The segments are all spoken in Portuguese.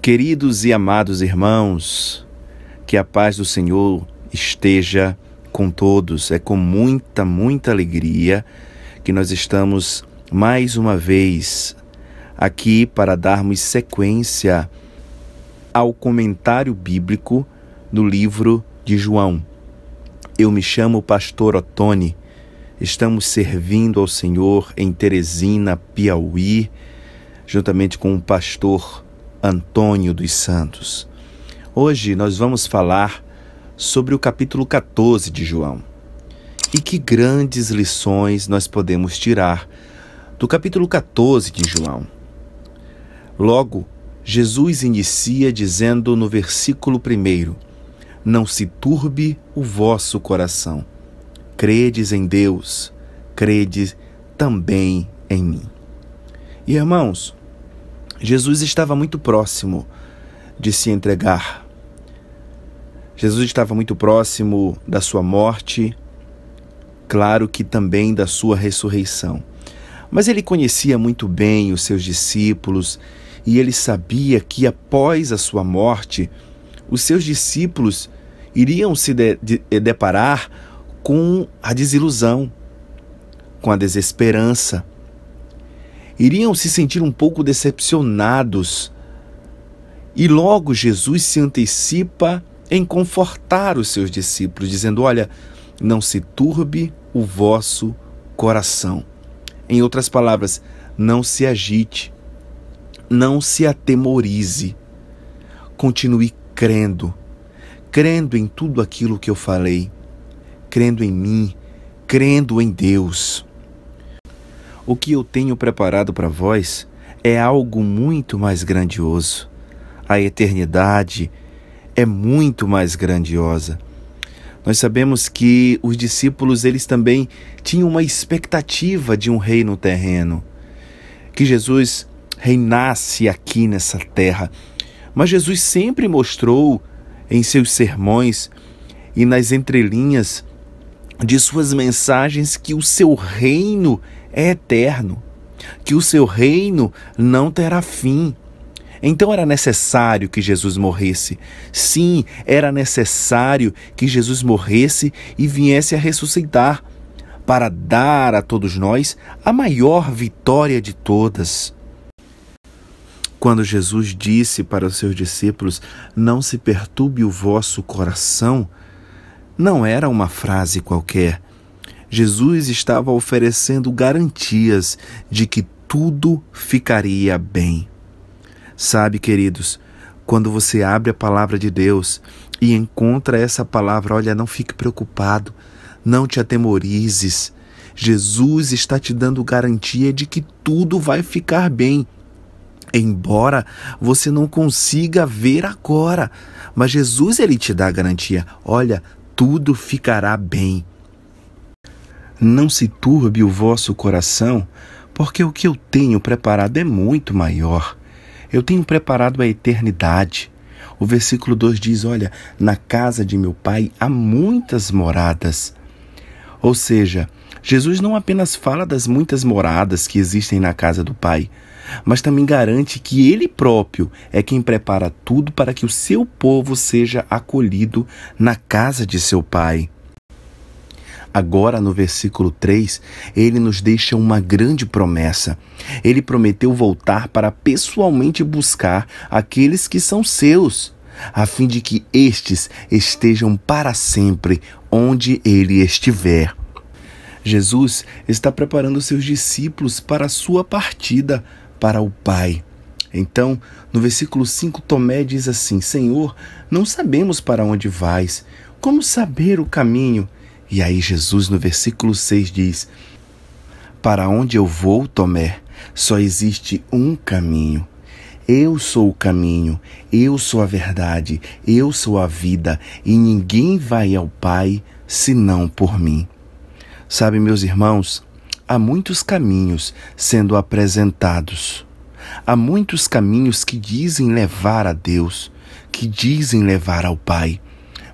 Queridos e amados irmãos, que a paz do Senhor esteja com todos. É com muita alegria que nós estamos mais uma vez aqui para darmos sequência ao comentário bíblico do livro de João. Eu me chamo Pastor Ottoni, estamos servindo ao Senhor em Teresina, Piauí, juntamente com o pastor Antônio dos Santos. Hoje nós vamos falar sobre o capítulo 14 de João. E que grandes lições nós podemos tirar do capítulo 14 de João. Logo, Jesus inicia dizendo no versículo 1: Não se turbe o vosso coração. Credes em Deus, crede também em mim. E irmãos, Jesus estava muito próximo de se entregar. Jesus estava muito próximo da sua morte, claro que também da sua ressurreição. Mas ele conhecia muito bem os seus discípulos e ele sabia que após a sua morte, os seus discípulos iriam se deparar com a desilusão, com a desesperança. Iriam se sentir um pouco decepcionados. E logo Jesus se antecipa em confortar os seus discípulos, dizendo: olha, não se turbe o vosso coração. Em outras palavras, não se agite, não se atemorize. Continue crendo em tudo aquilo que eu falei, crendo em mim, crendo em Deus. O que eu tenho preparado para vós é algo muito mais grandioso. A eternidade é muito mais grandiosa. Nós sabemos que os discípulos, eles também tinham uma expectativa de um reino terreno, que Jesus reinasse aqui nessa terra. Mas Jesus sempre mostrou em seus sermões e nas entrelinhas de suas mensagens que o seu reino é eterno, que o seu reino não terá fim. Então era necessário que Jesus morresse. Sim, era necessário que Jesus morresse e viesse a ressuscitar para dar a todos nós a maior vitória de todas. Quando Jesus disse para os seus discípulos: não se perturbe o vosso coração, não era uma frase qualquer. Jesus estava oferecendo garantias de que tudo ficaria bem. Sabe, queridos, quando você abre a palavra de Deus e encontra essa palavra, olha, não fique preocupado, não te atemorizes. Jesus está te dando garantia de que tudo vai ficar bem. Embora você não consiga ver agora, mas Jesus, ele te dá a garantia. Olha, tudo ficará bem. Não se turbe o vosso coração, porque o que eu tenho preparado é muito maior. Eu tenho preparado a eternidade. O versículo 2 diz: olha, na casa de meu Pai há muitas moradas. Ou seja, Jesus não apenas fala das muitas moradas que existem na casa do Pai, mas também garante que Ele próprio é quem prepara tudo para que o seu povo seja acolhido na casa de seu Pai. Agora, no versículo 3, ele nos deixa uma grande promessa. Ele prometeu voltar para pessoalmente buscar aqueles que são seus, a fim de que estes estejam para sempre onde ele estiver. Jesus está preparando seus discípulos para a sua partida para o Pai. Então, no versículo 5, Tomé diz assim: Senhor, não sabemos para onde vais, como saber o caminho? E aí Jesus, no versículo 6, diz: Para onde eu vou, Tomé, só existe um caminho. Eu sou o caminho, eu sou a verdade, eu sou a vida, e ninguém vai ao Pai senão por mim. Sabe, meus irmãos, há muitos caminhos sendo apresentados. Há muitos caminhos que dizem levar a Deus, que dizem levar ao Pai.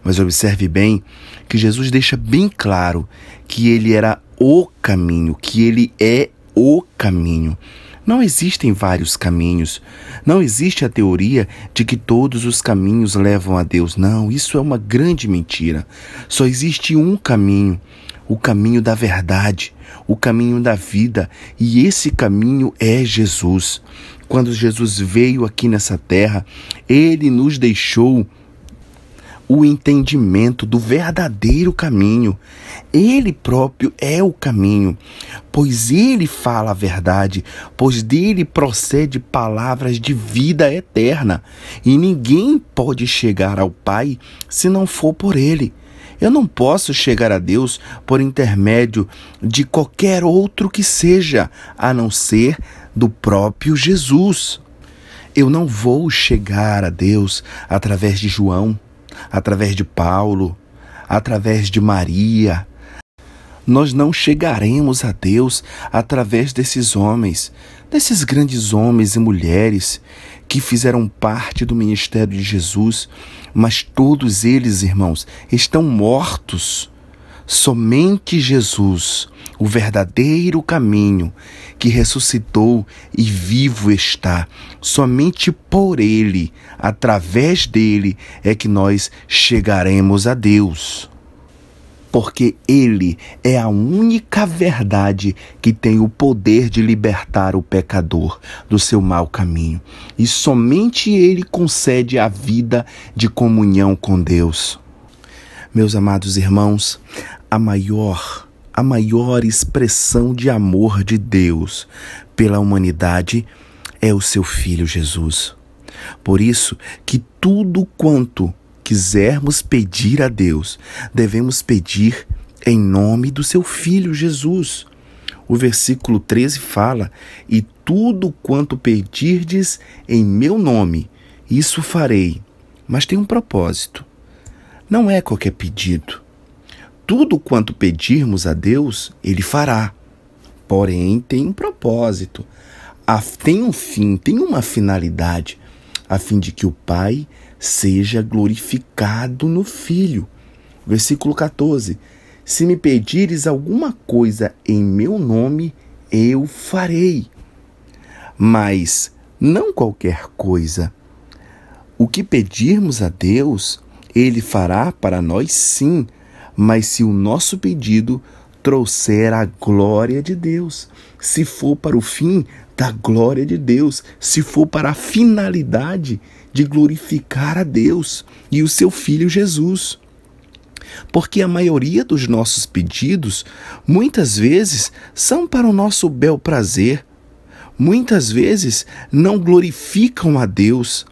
Mas observe bem que Jesus deixa bem claro que ele era o caminho, que ele é o caminho. Não existem vários caminhos. Não existe a teoria de que todos os caminhos levam a Deus. Não, isso é uma grande mentira. Só existe um caminho, o caminho da verdade, o caminho da vida. E esse caminho é Jesus. Quando Jesus veio aqui nessa terra, Ele nos deixou o entendimento do verdadeiro caminho. Ele próprio é o caminho, pois Ele fala a verdade, pois dele procede palavras de vida eterna, e ninguém pode chegar ao Pai se não for por Ele. Eu não posso chegar a Deus por intermédio de qualquer outro que seja, a não ser do próprio Jesus. Eu não vou chegar a Deus através de João, através de Paulo, através de Maria. Nós não chegaremos a Deus através desses homens, desses grandes homens e mulheres que fizeram parte do ministério de Jesus, mas todos eles, irmãos, estão mortos. Somente Jesus, o verdadeiro caminho, que ressuscitou e vivo está. Somente por Ele, através dele, é que nós chegaremos a Deus. Porque Ele é a única verdade que tem o poder de libertar o pecador do seu mau caminho. E somente Ele concede a vida de comunhão com Deus. Meus amados irmãos, a maior expressão de amor de Deus pela humanidade é o seu Filho Jesus. Por isso que tudo quanto quisermos pedir a Deus, devemos pedir em nome do seu Filho Jesus. O versículo 13 fala: e tudo quanto pedirdes em meu nome, isso farei. Mas tem um propósito. Não é qualquer pedido. Tudo quanto pedirmos a Deus, Ele fará. Porém, tem um propósito. Tem um fim, tem uma finalidade, a fim de que o Pai seja glorificado no Filho. Versículo 14. Se me pedires alguma coisa em meu nome, eu farei. Mas não qualquer coisa. O que pedirmos a Deus, Ele fará para nós sim, mas se o nosso pedido trouxer a glória de Deus, se for para o fim da glória de Deus, se for para a finalidade de glorificar a Deus e o seu Filho Jesus. Porque a maioria dos nossos pedidos, muitas vezes, são para o nosso bel prazer, muitas vezes não glorificam a Deus.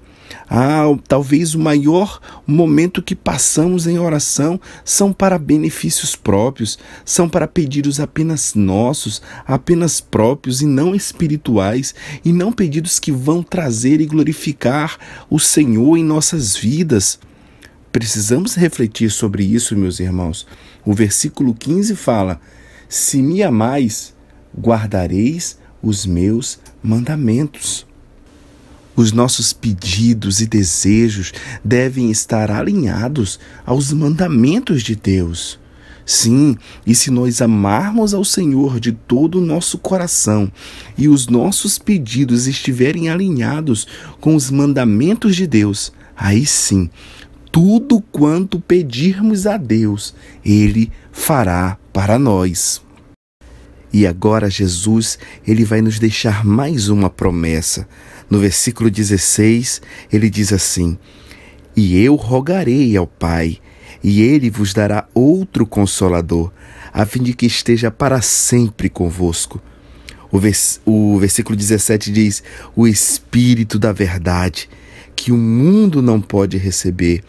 Talvez o maior momento que passamos em oração são para benefícios próprios, são para pedidos apenas nossos, apenas próprios e não espirituais, e não pedidos que vão trazer e glorificar o Senhor em nossas vidas. Precisamos refletir sobre isso, meus irmãos. O versículo 15 fala: se me amais, guardareis os meus mandamentos. Os nossos pedidos e desejos devem estar alinhados aos mandamentos de Deus. Sim, e se nós amarmos ao Senhor de todo o nosso coração e os nossos pedidos estiverem alinhados com os mandamentos de Deus, aí sim, tudo quanto pedirmos a Deus, Ele fará para nós. E agora Jesus, Ele vai nos deixar mais uma promessa. No versículo 16, Ele diz assim: e eu rogarei ao Pai, e Ele vos dará outro Consolador, a fim de que esteja para sempre convosco. O versículo 17 diz: o Espírito da verdade, que o mundo não pode receber,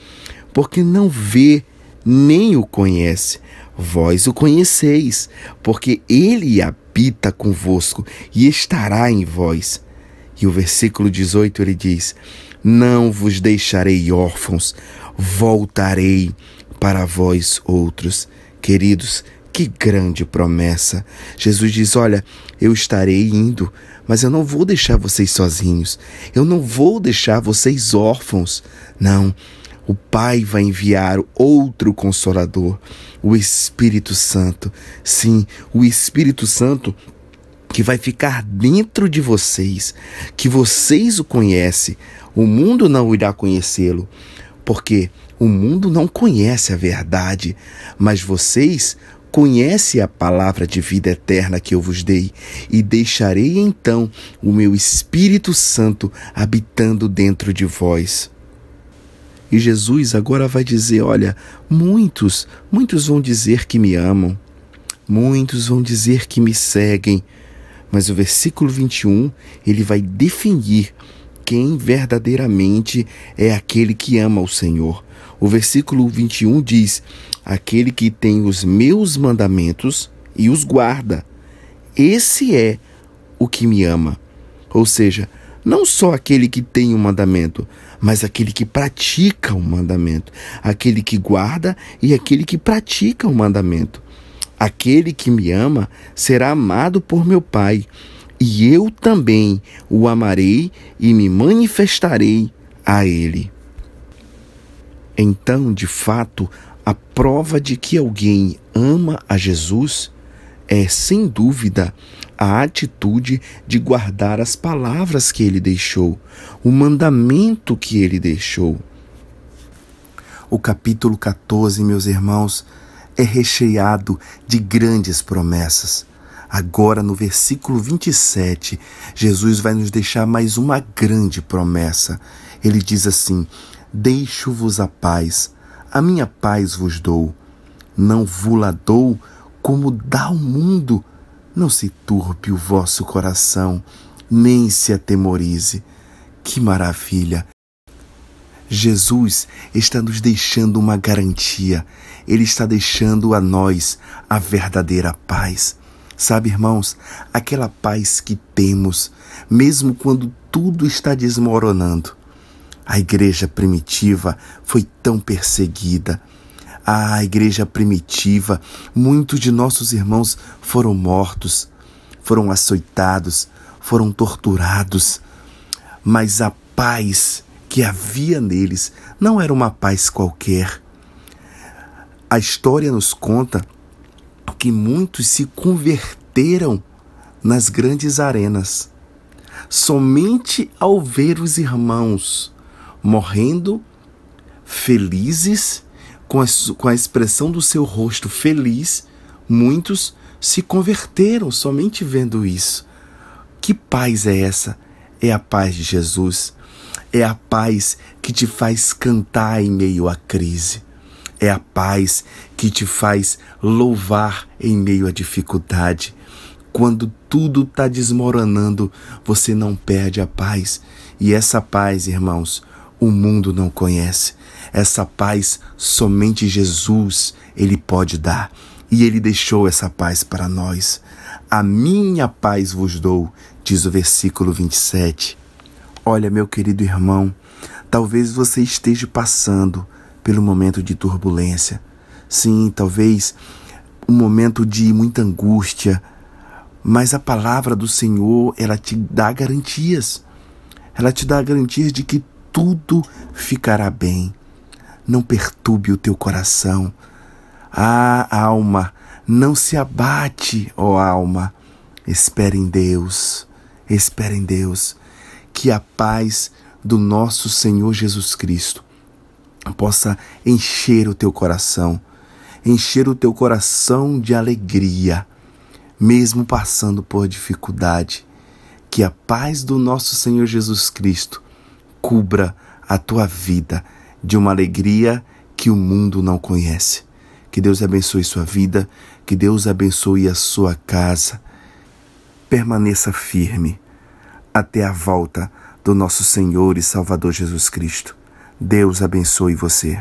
porque não vê nem o conhece. Vós o conheceis, porque Ele habita convosco e estará em vós. E o versículo 18 ele diz: não vos deixarei órfãos, voltarei para vós outros. Queridos, que grande promessa! Jesus diz: olha, eu estarei indo, mas eu não vou deixar vocês sozinhos. Eu não vou deixar vocês órfãos. Não, o Pai vai enviar outro Consolador, o Espírito Santo. Sim, o Espírito Santo que vai ficar dentro de vocês, que vocês o conhecem. O mundo não irá conhecê-lo, porque o mundo não conhece a verdade, mas vocês conhecem a palavra de vida eterna que eu vos dei, e deixarei então o meu Espírito Santo habitando dentro de vós. E Jesus agora vai dizer, olha, muitos vão dizer que me amam, muitos vão dizer que me seguem, mas o versículo 21, ele vai definir quem verdadeiramente é aquele que ama o Senhor. O versículo 21 diz, aquele que tem os meus mandamentos e os guarda, esse é o que me ama. Ou seja, não só aquele que tem o mandamento, mas aquele que pratica o mandamento, aquele que guarda e aquele que pratica o mandamento. Aquele que me ama será amado por meu Pai, e eu também o amarei e me manifestarei a ele. Então, de fato, a prova de que alguém ama a Jesus é, sem dúvida, a atitude de guardar as palavras que ele deixou, o mandamento que ele deixou. O capítulo 14, meus irmãos, é recheado de grandes promessas. Agora, no versículo 27, Jesus vai nos deixar mais uma grande promessa. Ele diz assim, deixo-vos a paz, a minha paz vos dou. Não vos-la dou como dá o mundo. Não se turbe o vosso coração, nem se atemorize. Que maravilha! Jesus está nos deixando uma garantia. Ele está deixando a nós a verdadeira paz. Sabe, irmãos, aquela paz que temos, mesmo quando tudo está desmoronando. A igreja primitiva foi tão perseguida. A igreja primitiva, muitos de nossos irmãos foram mortos, foram açoitados, foram torturados. Mas a paz que havia neles não era uma paz qualquer. A história nos conta que muitos se converteram nas grandes arenas, somente ao ver os irmãos morrendo felizes, com a expressão do seu rosto feliz, muitos se converteram somente vendo isso. Que paz é essa? É a paz de Jesus. É a paz que te faz cantar em meio à crise. É a paz que te faz louvar em meio à dificuldade. Quando tudo está desmoronando, você não perde a paz. E essa paz, irmãos, o mundo não conhece. Essa paz somente Jesus, Ele pode dar. E Ele deixou essa paz para nós. A minha paz vos dou, diz o versículo 27. Olha, meu querido irmão, talvez você esteja passando pelo momento de turbulência. Sim, talvez um momento de muita angústia, mas a palavra do Senhor, ela te dá garantias. Ela te dá garantias de que tudo ficará bem. Não perturbe o teu coração. Ah, alma, não se abate, ó alma. Espera em Deus, espera em Deus. Que a paz do nosso Senhor Jesus Cristo possa encher o teu coração de alegria, mesmo passando por dificuldade. Que a paz do nosso Senhor Jesus Cristo cubra a tua vida de uma alegria que o mundo não conhece. Que Deus abençoe sua vida, que Deus abençoe a sua casa. Permaneça firme até a volta do nosso Senhor e Salvador Jesus Cristo. Deus abençoe você.